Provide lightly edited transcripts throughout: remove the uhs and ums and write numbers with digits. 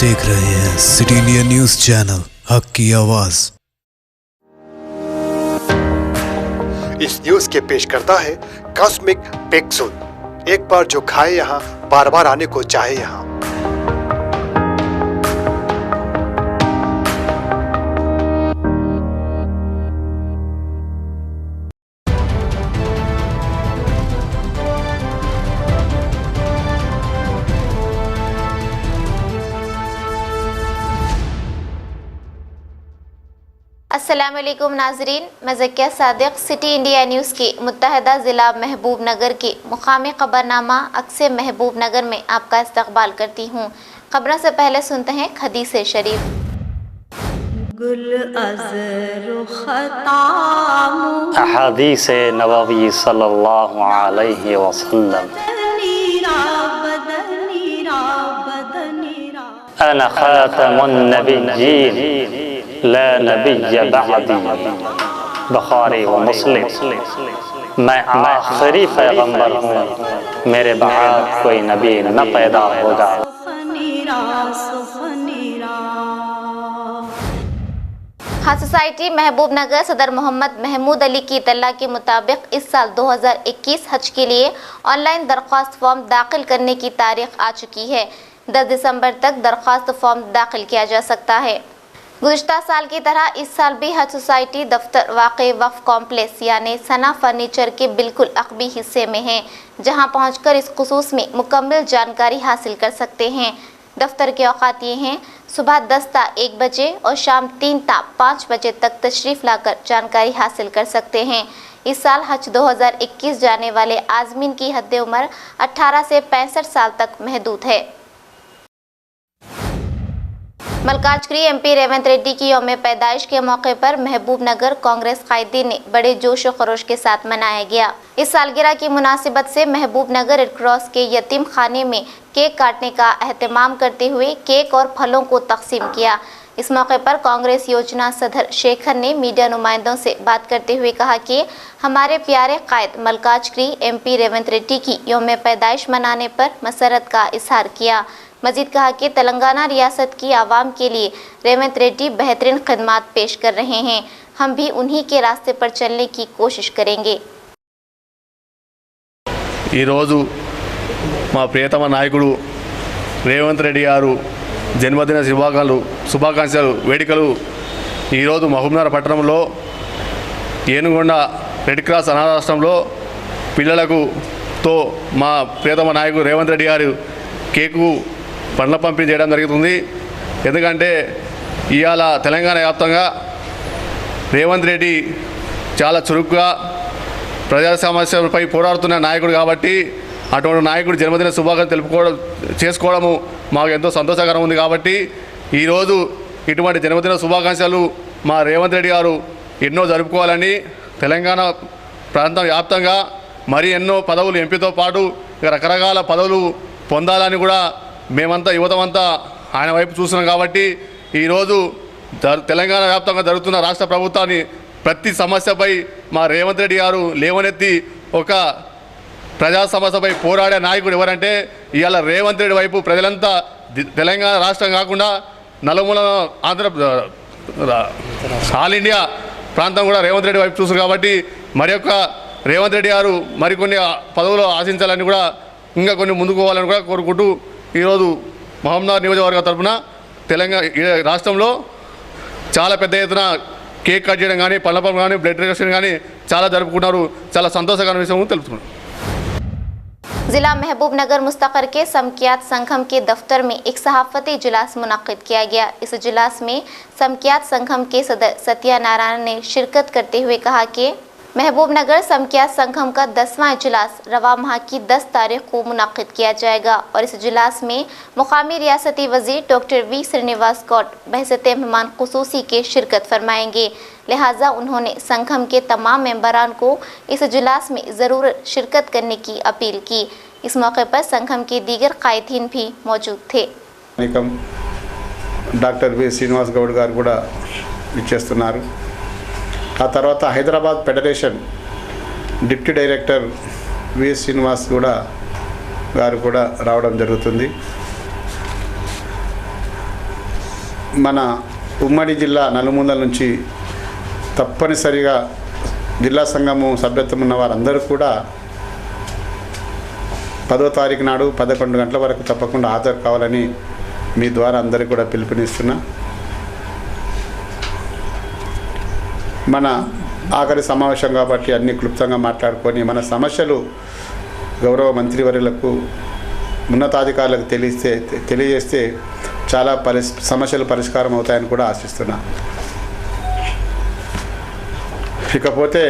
देख रहे हैं सिटी इंडिया न्यूज चैनल, हक की आवाज। इस न्यूज के पेश करता है कॉस्मिक पेक्सुल। एक बार जो खाए यहाँ बार बार आने को चाहे यहाँ। अस्सलामुअलैकुम नाजरीन, मैं Zakia Sadiq city India news के मुत्तहदा ज़िला महबूब नगर के मुकामी खबरनामा अक्से महबूब नगर में आपका इस्तकबाल करती हूँ। खबरों से पहले सुनते हैं हदीस शरीफ। अहादीस नबवी सल्लल्लाहु अलैहि वसल्लम अना खातमुन नबिय्यीन ला नबिय्य बअदी, बुखारी व मुस्लिम। मैं आखिरी पैगंबर हूँ, मेरे बाद कोई नबी न पैदा होगा। खान सोसाइटी महबूब नगर सदर मोहम्मद महमूद अली की इत्तला के मुताबिक इस साल 2021 हज के लिए ऑनलाइन दरख्वास्त फॉर्म दाखिल करने की तारीख आ चुकी है। 10 दिसंबर तक दरख्वास्त फॉर्म दाखिल किया जा सकता है। गुज़िश्ता साल की तरह इस साल भी हज सोसाइटी दफ्तर वाक़ई वक्फ कॉम्प्लेक्स यानी सना फर्नीचर के बिल्कुल अक़बी हिस्से में है, जहां पहुंचकर इस खुसूस में मुकम्मल जानकारी हासिल कर सकते हैं। दफ्तर के औक़ात ये हैं: सुबह 10 ता 1 बजे और शाम 3 ता 5 बजे तक तशरीफ़ लाकर जानकारी हासिल कर सकते हैं। इस साल हज 2021 जाने वाले आज़मीन की हद उम्र 18 से 65 साल तक महदूद है। मल्काजगिरी एमपी रेवंत रेड्डी की यौम पैदाइश के मौके पर महबूब नगर कांग्रेस कायदीन ने बड़े जोश व खरोश के साथ मनाया गया। इस सालगिरह की मुनासिबत से महबूब नगर रेड क्रॉस के यतीम खाने में केक काटने का एहतमाम करते हुए केक और फलों को तकसीम किया। इस मौके पर कांग्रेस योजना सदर शेखर ने मीडिया नुमाइंदों से बात करते हुए कहा कि हमारे प्यारे कायद मल्काजगिरी एमपी रेवंत रेड्डी की यौम पैदाइश मनाने पर मसरत का इजहार किया। मजीद कहा कि तेलंगाना रियासत की आवाम के लिए रेवंत रेड्डी बेहतरीन खदमात पेश कर रहे हैं। हम भी उन्हीं के रास्ते पर चलने की कोशिश करेंगे। మా ప్రియతమ నాయకుడు రేవంత్ రెడ్డి గారు జన్మదిన శుభాకాంక్షలు వేడుకలు ఈరోజు మహబూబ్నగర్ పట్టణంలో ఏనుగొండ రెడ్ క్రాస్ అనాథాశ్రమంలో పిల్లలకు మా ప్రియతమ నాయకుడు రేవంత్ రెడ్డి గారు కేకు పండ్ల పంపిణీ చేయడం జరుగుతుంది. ఎందుకంటే ఇవాళ తెలంగాణ వ్యాప్తంగా రేవంత్ రెడ్డి చాలా చురుకుగా ప్రజా సమస్యలపై పోరాడుతున్న నాయకుడు కాబట్టి అటువంటి నాయకుడు జన్మదిన శుభాకాంక్షలు చేసుకోవడము మాకు ఎంతో సంతోషకరంగా ఉంది. కాబట్టి ఈరోజు ఇటువంటి జన్మదిన శుభాకాంక్షలు మా రేవంత్ రెడ్డి గారు ఎన్నో జరుపుకోవాలని, తెలంగాణ ప్రాంతం వ్యాప్తంగా మరి ఎన్నో పదవులు ఎంపీతో పాటు రకరకాల పదవులు పొందాలని కూడా మేమంతా యువతమంతా ఆయన వైపు చూస్తున్నాం. కాబట్టి ఈరోజు తెలంగాణ వ్యాప్తంగా జరుగుతున్న రాష్ట్ర ప్రభుత్వాన్ని ప్రతి సమస్యపై మా రేవంత్ రెడ్డి గారు లేవనెత్తి ఒక ప్రజా సమస్యపై పోరాడే నాయకుడు ఎవరంటే ఇవాళ రేవంత్ రెడ్డి వైపు ప్రజలంతా తెలంగాణ రాష్ట్రం కాకుండా నలుమూల ఆల్ ఇండియా ప్రాంతం కూడా రేవంత్ రెడ్డి వైపు చూస్తారు. కాబట్టి మరి యొక్క రేవంత్ రెడ్డి గారు మరికొన్ని పదవులు ఆశించాలని కూడా ఇంకా కొన్ని ముందుకు పోవాలని కూడా కోరుకుంటూ ఈరోజు మహబూబ్నగర్ నియోజకవర్గ తరఫున తెలంగాణ రాష్ట్రంలో చాలా పెద్ద ఎత్తున కేక్ కట్ చేయడం కానీ, పళ్ళ పంపిణీ కానీ, బ్లడ్ డొనేషన్ కానీ చాలా జరుపుకుంటున్నారు. చాలా సంతోషకరమైన విషయం తెలుపుతున్నారు. जिला महबूब नगर मुस्तकर के समकियात संगम के दफ्तर में एक सहाफती इजलास मुनक्किद किया गया। इस इजलास में समकियात संगम के सदर सत्यानारायण ने शिरकत करते हुए कहा कि महबूब नगर समकियात संगम का 10वां इजलास रवा माह की 10 तारीख को मुनक्किद किया जाएगा और इस इजलास में मुकामी रियासती वजीर डॉक्टर वी श्रीनिवास गौड बहसत मेहमान खुसूसी के शिरकत फरमाएंगे। लिहाजा उन्होंने संगम के तमाम मेंबरान को इस इजलास में ज़रूर शिरकत करने की अपील की। इस मौके पर संगम के दीगर कायदीन भी मौजूद थे। डॉक्टर वी श्रीनिवास गौड गारू కూడా ఇచ్చేస్తున్నారు। ఆ తర్వాత హైదరాబాద్ ఫెడరేషన్ డిప్యూటీ డైరెక్టర్ వి శ్రీనివాస్ గారు కూడా రావడం జరుగుతుంది। మన ఉమ్మడి జిల్లా నలుమూలల నుంచి తప్పనిసరిగా జిల్లా సంఘము సభ్యత్వం ఉన్న వారందరూ కూడా 10వ తారీఖు నాడు 11 గంటల వరకు తప్పకుండా హాజరు కావాలని మీ ద్వారా అందరికీ కూడా పిలుపునిస్తున్నా. మన ఆఖరి సమావేశం కాబట్టి అన్ని క్లుప్తంగా మాట్లాడుకొని మన సమస్యలు గౌరవ మంత్రివర్యులకు ఉన్నతాధికారులకు తెలియజేస్తే చాలా సమస్యలు పరిష్కారం అవుతాయని కూడా ఆశిస్తున్నా. ఇకపోతే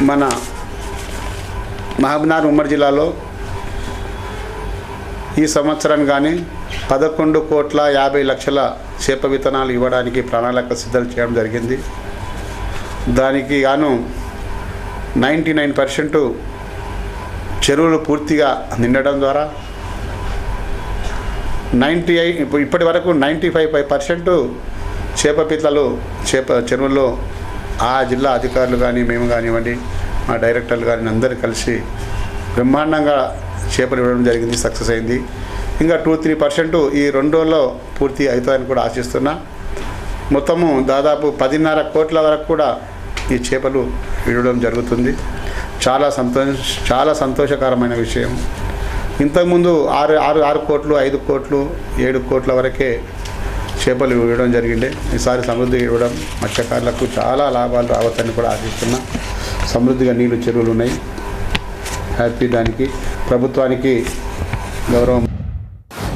మన మహబూబ్నగర్ ఉమ్మడి జిల్లాలో ఈ సంవత్సరం కానీ 11,50,00,000 చేప విత్తనాలు ఇవ్వడానికి ప్రణాళిక సిద్ధం చేయడం జరిగింది. దానికి గాను 99% చెరువులు పూర్తిగా నిండడం ద్వారా 98 ఇప్పటి వరకు 95% చేప పిత్తలు చెరువుల్లో ఆ జిల్లా అధికారులు కానీ మేము కానివ్వండి మా డైరెక్టర్లు కానీ అందరూ కలిసి బ్రహ్మాండంగా చేపలు ఇవ్వడం జరిగింది, సక్సెస్ అయింది. ఇంకా 2-3% ఈ 2 రోజుల్లో పూర్తి అవుతుందని కూడా ఆశిస్తున్నా. మొత్తము దాదాపు 10.5 కోట్ల వరకు కూడా ఈ చేపలు ఇవ్వడం జరుగుతుంది. చాలా సంతోషకరమైన విషయం. ఇంతకుముందు 6 కోట్లు 5 కోట్లు 7 కోట్ల వరకే చేపలు ఇవ్వడం జరిగిండే. ఈసారి సమృద్ధిగా ఇవ్వడం మత్స్యకారులకు చాలా లాభాలు రావచ్చని కూడా ఆశిస్తున్నా. సమృద్ధిగా నీళ్ళు చెరువులు ఉన్నాయి. హ్యాపీ. దానికి ప్రభుత్వానికి గౌరవం.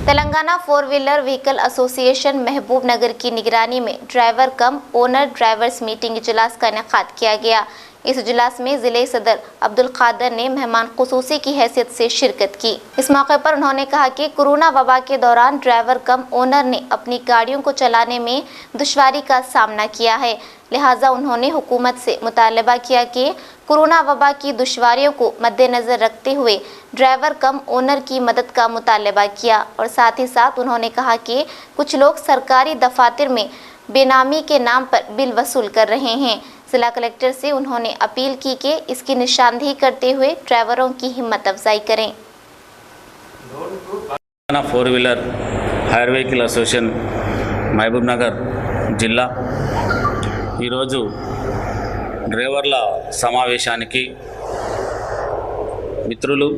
तेलंगाना 4 व्हीलर व्हीकल एसोसिएशन महबूब नगर की निगरानी में ड्राइवर कम ओनर ड्राइवर्स मीटिंग इजलास का इनेकाद किया गया। इस इजलास में जिले सदर अब्दुल खादर ने मेहमान खुसूसी की हैसियत से शिरकत की। इस मौके पर उन्होंने कहा कि कोरोना वबा के दौरान ड्राइवर कम ओनर ने अपनी गाड़ियों को चलाने में दुश्वारी का सामना किया है, लिहाजा उन्होंने हुकूमत से मुतालबा किया कि कोरोना वबा की दुश्वारियों को मद्देनज़र रखते हुए ड्राइवर कम ओनर की मदद का मुतालबा किया। और साथ ही साथ उन्होंने कहा कि कुछ लोग सरकारी दफातर में बेनामी के नाम पर बिल वसूल कर रहे हैं। जिला कलेक्टर से उन्होंने अपील की कि इसकी निशानदेही करते हुए ड्राइवरों की हिम्मत अफजाई करें। 4 wheeler hire vehicle association Mahabubnagar జిల్లా ఈరోజు డ్రైవర్ల సమావేశానికి మిత్రులు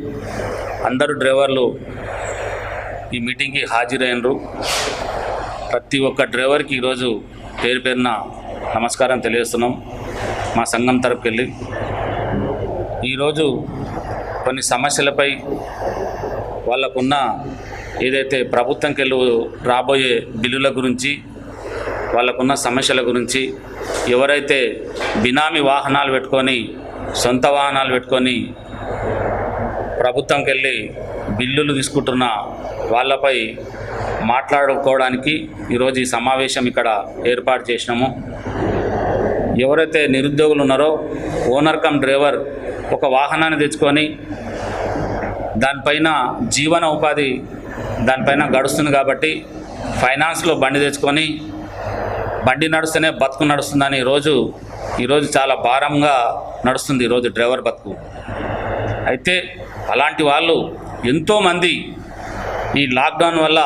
అందరూ డ్రైవర్లు ఈ మీటింగ్కి హాజరైనరు. ప్రతి ఒక్క డ్రైవర్కి ఈరోజు పేరు పేరున నమస్కారం తెలియజేస్తున్నాం మా సంఘం తరపుకి వెళ్ళి. ఈరోజు కొన్ని సమస్యలపై వాళ్ళకున్న ఏదైతే ప్రభుత్వంకి వెళ్ళి రాబోయే బిల్లుల గురించి వాళ్ళకున్న సమస్యల గురించి ఎవరైతే బినామీ వాహనాలు పెట్టుకొని సొంత వాహనాలు పెట్టుకొని ప్రభుత్వంకి వెళ్ళి బిల్లులు తీసుకుంటున్న వాళ్ళపై మాట్లాడుకోవడానికి ఈరోజు ఈ సమావేశం ఇక్కడ ఏర్పాటు చేసినాము. ఎవరైతే నిరుద్యోగులు ఉన్నారో ఓనర్ కమ్ డ్రైవర్ ఒక వాహనాన్ని తెచ్చుకొని దానిపైన జీవన ఉపాధి దానిపైన గడుస్తుంది కాబట్టి ఫైనాన్స్లో బండి తెచ్చుకొని బండి నడుస్తేనే బతుకు నడుస్తుందని ఈరోజు చాలా భారంగా నడుస్తుంది ఈరోజు డ్రైవర్ బతుకు. అయితే అలాంటి వాళ్ళు ఎంతోమంది ఈ లాక్డౌన్ వల్ల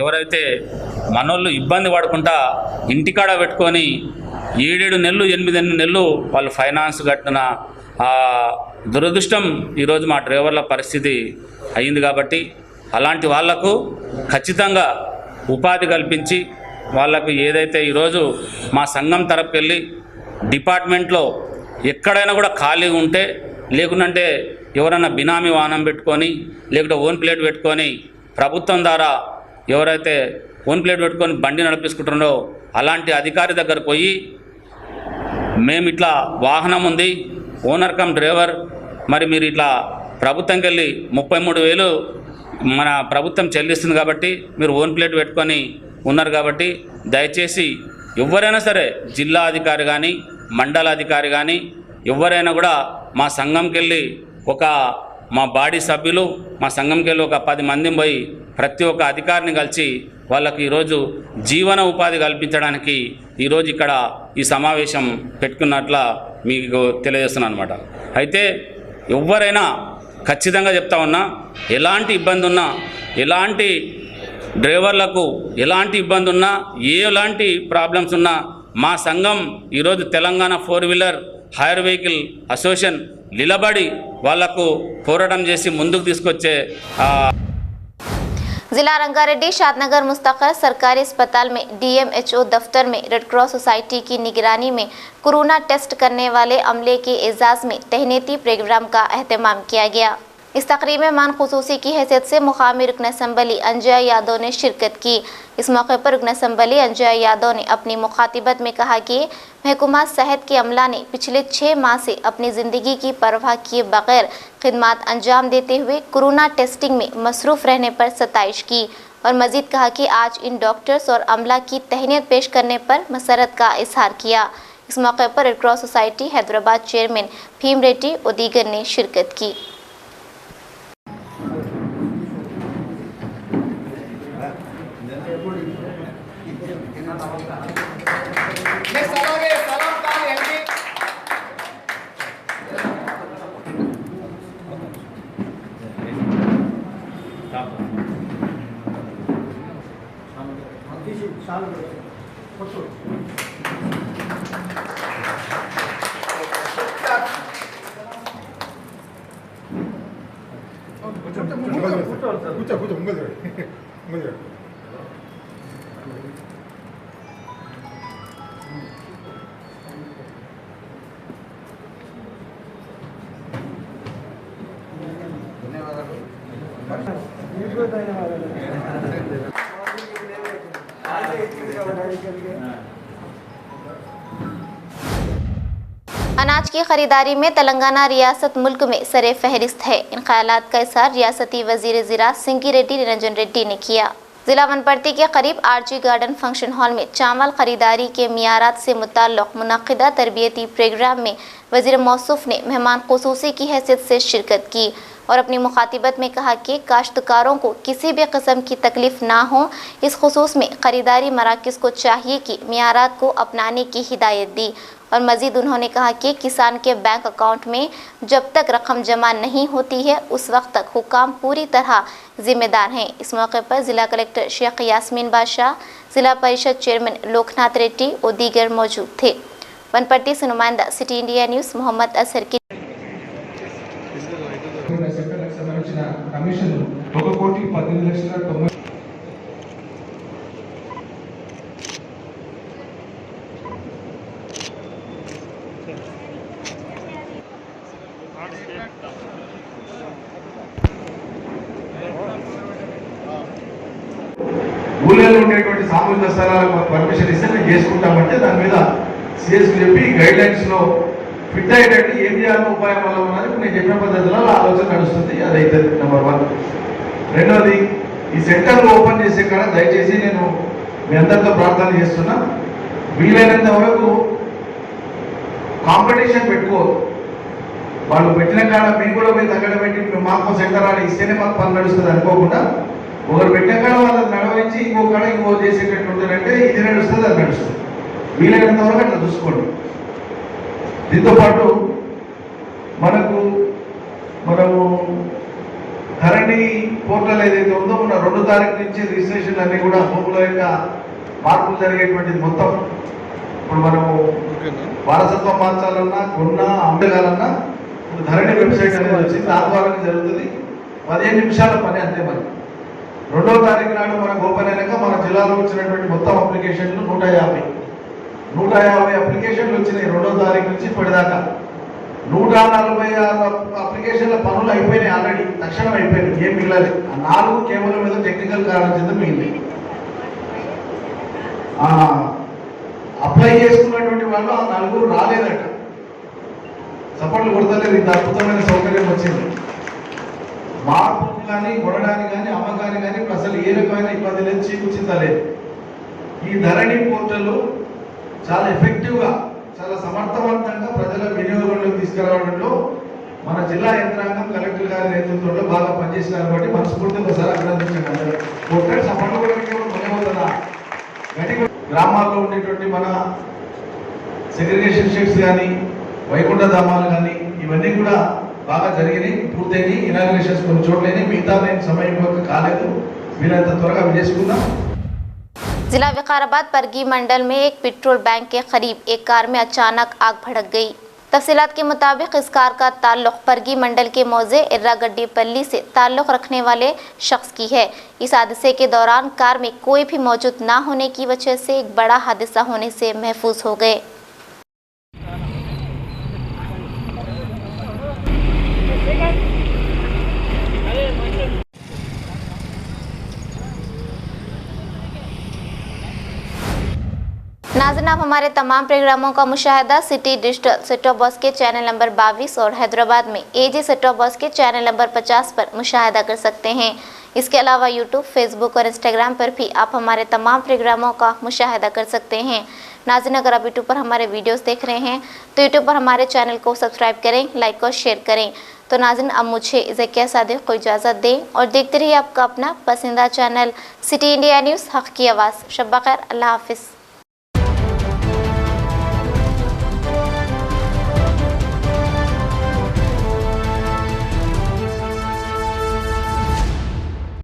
ఎవరైతే మనోళ్ళు ఇబ్బంది పడకుండా ఇంటికాడ పెట్టుకొని 7 నెలలు 8 నెలలు వాళ్ళు ఫైనాన్స్ కట్టిన దురదృష్టం ఈరోజు మా డ్రైవర్ల పరిస్థితి అయింది. కాబట్టి అలాంటి వాళ్లకు ఖచ్చితంగా ఉపాధి కల్పించి వాళ్ళకు ఏదైతే ఈరోజు మా సంఘం తరపుకెళ్ళి డిపార్ట్మెంట్లో ఎక్కడైనా కూడా ఖాళీ ఉంటే లేకుంటే ఎవరైనా బినామీ వాహనం పెట్టుకొని లేకుంటే ఓన్ ప్లేట్ పెట్టుకొని ప్రభుత్వం ద్వారా ఎవరైతే ఓన్ ప్లేట్ పెట్టుకొని బండి నడిపించుకుంటున్నారో అలాంటి అధికారి దగ్గర పోయి మేము ఇట్లా వాహనం ఉంది ఓనర్ కమ్ డ్రైవర్ మరి మీరు ఇట్లా ప్రభుత్వంకి వెళ్ళి 33,000 మన ప్రభుత్వం చెల్లిస్తుంది కాబట్టి మీరు ఓన్ ప్లేట్ పెట్టుకొని ఉన్నారు కాబట్టి దయచేసి ఎవరైనా సరే జిల్లా అధికారి కానీ మండల అధికారి కానీ ఎవరైనా కూడా మా సంఘంకి వెళ్ళి మా బాడీ సభ్యులు మా సంఘంకి వెళ్ళి 10 మందిని పోయి ప్రతి ఒక్క అధికారిని కలిసి వాళ్ళకి ఈరోజు జీవన ఉపాధి కల్పించడానికి ఈరోజు ఇక్కడ ఈ సమావేశం పెట్టుకున్నట్ల మీకు తెలియజేస్తున్నాను అనమాట. అయితే ఎవరైనా ఖచ్చితంగా చెప్తా ఉన్నా, ఎలాంటి ఇబ్బంది ఉన్నా, ఎలాంటి డ్రైవర్లకు ఎలాంటి ఇబ్బంది ఉన్నా, ఎలాంటి ప్రాబ్లమ్స్ ఉన్నా మా సంఘం ఈరోజు తెలంగాణ 4-వీలర్ హైర్ వెహికల్ అసోసియేషన్ నిలబడి వాళ్లకు పోరాటం చేసి ముందుకు తీసుకొచ్చే जिला रंगारेड्डी शादनगर मुस्तकिल सरकारी अस्पताल में DMHO दफ्तर में रेड क्रॉस सोसाइटी की निगरानी में कोरोना टेस्ट करने वाले अमले के एजाज में तहनीती प्रोग्राम का अहतमाम किया गया। इस तकरीब में मान खुसूसी की हैसियत से मुकामी रुकन असम्बली अंजय यादव ने शिरकत की। इस मौके पर रुकन असम्बली अंजय यादव ने अपनी मुखातिबत में कहा कि महकमा सेहत के अमला ने पिछले 6 माह से अपनी ज़िंदगी की परवाह किए बगैर खिदमात अंजाम देते हुए कोरोना टेस्टिंग में मसरूफ़ रहने पर सताइश की और मज़ीद कहा कि आज इन डॉक्टर्स और अमला की तहनीत पेश करने पर मसरत का इजहार किया। इस मौके पर red cross society Hyderabad chairman Bhim Reddy और दीगर ने शिरकत की। अनाज की खरीदारी में तेलंगाना रियासत मुल्क में सरे फहरिस्त है। इन ख्यालात का इज़हार रियासती वजीर ज़राअत सिंकी रेड्डी निरंजन रेड्डी ने किया। जिला वनपर्ती के करीब RG गार्डन फंक्शन हॉल में चावल खरीदारी के मियारात से मुताल्लिक़ मुनक़िदा तरबियती प्रोग्राम में वज़ीर मौसूफ़ ने मेहमान ख़ुसूसी की हैसियत से शिरकत की और अपनी मुखातिबत में कहा कि काश्तकारों को किसी भी किस्म की तकलीफ़ ना हो। इस खुसूस में ख़रीदारी मराकज़ को चाहिए कि मियारात को अपनाने की हिदायत दी और मज़ीद उन्होंने कहा कि किसान के बैंक अकाउंट में जब तक रकम जमा नहीं होती है उस वक्त तक हुकाम पूरी तरह ज़िम्मेदार हैं। इस मौके पर ज़िला कलेक्टर शेख यास्मीन बादशाह, ज़िला परिषद चेयरमैन लोकनाथ रेड्डी और दीगर मौजूद थे। वनपर्ती से नुमाइंदा सिटी इंडिया न्यूज़ मोहम्मद असर की। ఊళ్ళలో ఉండేటువంటి సామూహిక స్థలాలకు పర్మిషన్ ఇస్తే మేము చేసుకుంటామంటే దాని మీద సిఎస్కి చెప్పి గైడ్ లైన్స్లో ఫిట్ అయ్యేటట్టు ఏం చేయాలని ఉపాయం వల్ల ఉన్నది నేను చెప్పిన పద్ధతిలో ఆలోచన నడుస్తుంది. అదైతే నెంబర్ 1. రెండవది, ఈ సెంటర్లు ఓపెన్ చేసే కాడ దయచేసి నేను మీ అందరితో ప్రార్థన చేస్తున్నా, వీలైనంత వరకు కాంపిటీషన్ పెట్టుకోవద్దు. వాళ్ళు పెట్టిన కాడ మేము కూడా పోయి దగ్గర పెట్టి మాకు సెంటర్ ఆడ ఇస్తేనే మాకు పని నడుస్తుంది అనుకోకుండా, ఒకరు పెట్టిన కాడ వాళ్ళని నడవరించి ఇంకో కాడ ఇంకో చేసేటట్టు ఉంటుందంటే ఇది నడుస్తుంది అది నడుస్తుంది. వీలైనంత వరకు అట్లా చూసుకోండి. దీంతో పాటు మనము ధరణి పోర్టల్ ఏదైతే ఉందో మన 2వ తారీఖు నుంచి రిజిస్ట్రేషన్ అన్ని కూడా భూముల యొక్క మార్పులు జరిగేటువంటిది మొత్తం ఇప్పుడు మనము వారసత్వం మార్చాలన్నా కొన్నా అమ్మగాలన్నా ధరణి వెబ్సైట్ అనేది వచ్చింది. దాని ద్వారానే జరుగుతుంది. 15 నిమిషాల పని అంతే. మరి 2వ తారీఖు నాడు మనకు ఓపెన్ అయినాక మన జిల్లాలో వచ్చినటువంటి మొత్తం అప్లికేషన్లు 150 అప్లికేషన్లు వచ్చినాయి 2వ తారీఖు నుంచి ఇప్పటిదాకా. 146 అప్లికేషన్ల పనులు అయిపోయినాయి. ఆల్రెడీ తక్షణం అయిపోయినాయి, ఏం మిగలేదు. ఆ 4 కేవలం ఏదో టెక్నికల్ కారణం చేత మిగిలినాయి. అప్లై చేసుకున్నటువంటి వాళ్ళు ఆ 4 రాలేదట. సపోర్ట్లు కొడతలేదు. ఇంత అద్భుతమైన సౌకర్యం వచ్చింది. మార్పులు కానీ కొనడానికి కానీ అమ్మకానికి కానీ ఇప్పుడు అసలు ఏ రకమైన ఇబ్బంది లేదు, చీకుచింత లేదు. ఈ ధరణి పోర్టల్ చాలా ఎఫెక్టివ్గా, చాలా సమర్థవంతంగా ప్రజల వినియోగంలోకి తీసుకురావడంలో మన జిల్లా యంత్రాంగం కలెక్టర్ గారి నేతృత్వంలో బాగా పనిచేసినారు. కాబట్టి మనస్ఫూర్తిగా ఒకసారి అభినందించండి. పోర్టల్ సపోర్ట్ కూడా మొదలవుతుందా గ్రామాల్లో ఉండేటువంటి మన సెగ్రిగేషన్ షెడ్స్ కానీ వైకుంఠ ధామాలు కానీ ఇవన్నీ కూడా బాగా జరిగినాయి, పూర్తయినాయి. ఇనాగ్రేషన్స్ కొన్ని చోట్లయినాయి, మిగతా నేను సమయం కాలేదు. వీళ్ళంత త్వరగా అవి చేసుకుందాం. जिला विकाराबाद परगी मंडल में एक पेट्रोल बैंक के करीब एक कार में अचानक आग भड़क गई। तफसीलात के मुताबिक इस कार का ताल्लुक परगी मंडल के मौजे इर्रागड्डीपल्ली से ताल्लुक रखने वाले शख्स की है। इस हादसे के दौरान कार में कोई भी मौजूद न होने की वजह से एक बड़ा हादसा होने से महफूज हो गए। नाज़रीन, आप हमारे तमाम प्रोग्रामों का मुशाहिदा city digital set top box के चैनल नंबर 22 और हैदराबाद में एजी सेट टॉप बॉक्स के चैनल नंबर 50 पर मुशाहिदा कर सकते हैं। इसके अलावा यूट्यूब, फेसबुक और इंस्टाग्राम पर भी आप हमारे तमाम प्रोग्रामों का मुशाहिदा कर सकते हैं। नाज़रीन, अगर आप यूट्यूब पर हमारे वीडियोस देख रहे हैं तो यूट्यूब पर हमारे चैनल को सब्सक्राइब करें, लाइक और शेयर करें। तो नाज़रीन, अब मुझे ज़किया सादिक को इजाज़त दें और देखते रहिए आपका अपना पसंदीदा चैनल सिटी इंडिया न्यूज़, हक़ की आवाज़। शब बख़ैर, अल्लाह हाफ़िज़।